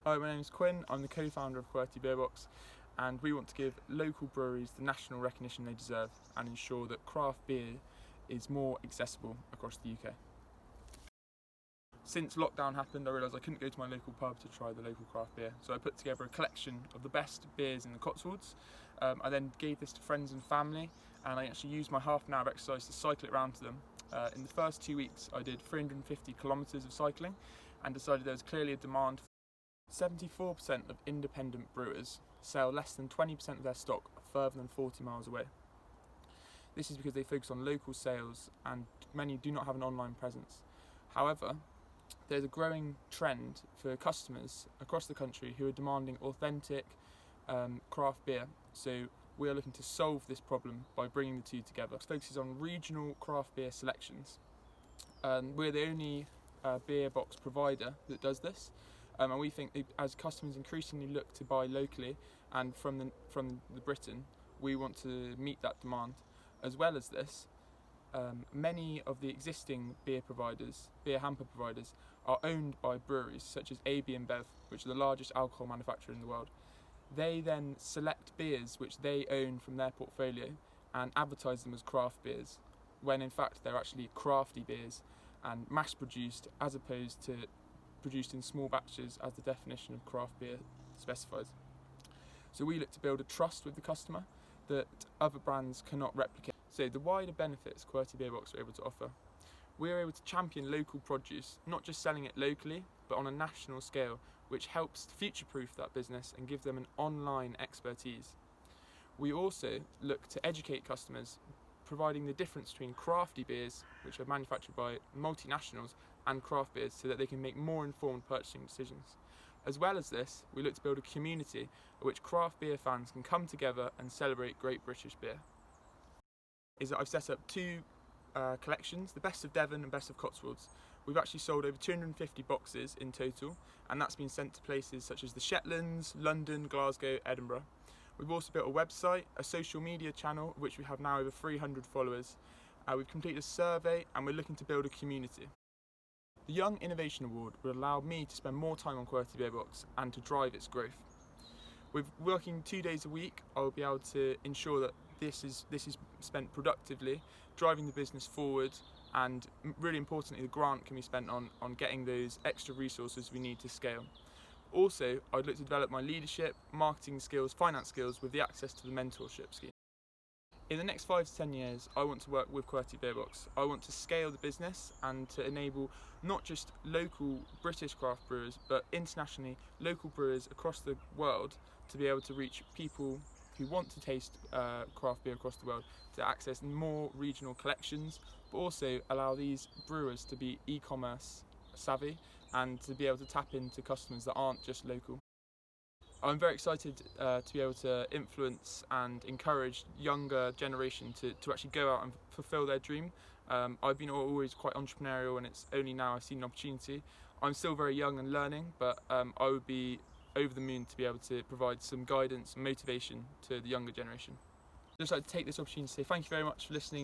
Hi, my name is Quinn. I'm the co-founder of QWERTY Beer Box, and we want to give local breweries the national recognition they deserve and ensure that craft beer is more accessible across the UK. Since lockdown happened, I realised I couldn't go to my local pub to try the local craft beer, so I put together a collection of the best beers in the Cotswolds. I then gave this to friends and family, and I actually used my half an hour of exercise to cycle it around to them. In the first 2 weeks, I did 350 kilometres of cycling and decided there was clearly a demand. 74% of independent brewers sell less than 20% of their stock further than 40 miles away. This is because they focus on local sales and many do not have an online presence. However, there's a growing trend for customers across the country who are demanding authentic craft beer. So we are looking to solve this problem by bringing the two together. It focuses on regional craft beer selections. We're the only beer box provider that does this. And we think that as customers increasingly look to buy locally and from the Britain, we want to meet that demand. As well as this, many of the existing beer hamper providers, are owned by breweries such as AB InBev, which are the largest alcohol manufacturer in the world. They then select beers which they own from their portfolio and advertise them as craft beers, when in fact they're actually crafty beers and mass produced as opposed to produced in small batches as the definition of craft beer specifies. So we look to build a trust with the customer that other brands cannot replicate. So the wider benefits QWERTY Beer Box are able to offer. We're able to champion local produce, not just selling it locally, but on a national scale, which helps future-proof that business and give them an online expertise. We also look to educate customers, providing the difference between crafty beers, which are manufactured by multinationals, and craft beers so that they can make more informed purchasing decisions. As well as this, we look to build a community at which craft beer fans can come together and celebrate great British beer. I've set up two collections, the Best of Devon and Best of Cotswolds. We've actually sold over 250 boxes in total, and that's been sent to places such as the Shetlands, London, Glasgow, Edinburgh. We've also built a website, a social media channel, which we have now over 300 followers. We've completed a survey and we're looking to build a community. The Young Innovation Award will allow me to spend more time on QWERTY Beer Box and to drive its growth. With working 2 days a week, I will be able to ensure that this is spent productively, driving the business forward, and really importantly, the grant can be spent on getting those extra resources we need to scale. Also, I'd look to develop my leadership, marketing skills, finance skills with the access to the mentorship scheme. In the next 5 to 10 years, I want to work with QWERTY Beer Box. I want to scale the business and to enable not just local British craft brewers, but internationally local brewers across the world to be able to reach people who want to taste craft beer across the world, to access more regional collections, but also allow these brewers to be e-commerce savvy and to be able to tap into customers that aren't just local. I'm very excited to be able to influence and encourage younger generation to actually go out and fulfill their dream. I've been always quite entrepreneurial, and it's only now I've seen an opportunity. I'm still very young and learning, but I would be over the moon to be able to provide some guidance and motivation to the younger generation. I'd just like to take this opportunity to say thank you very much for listening.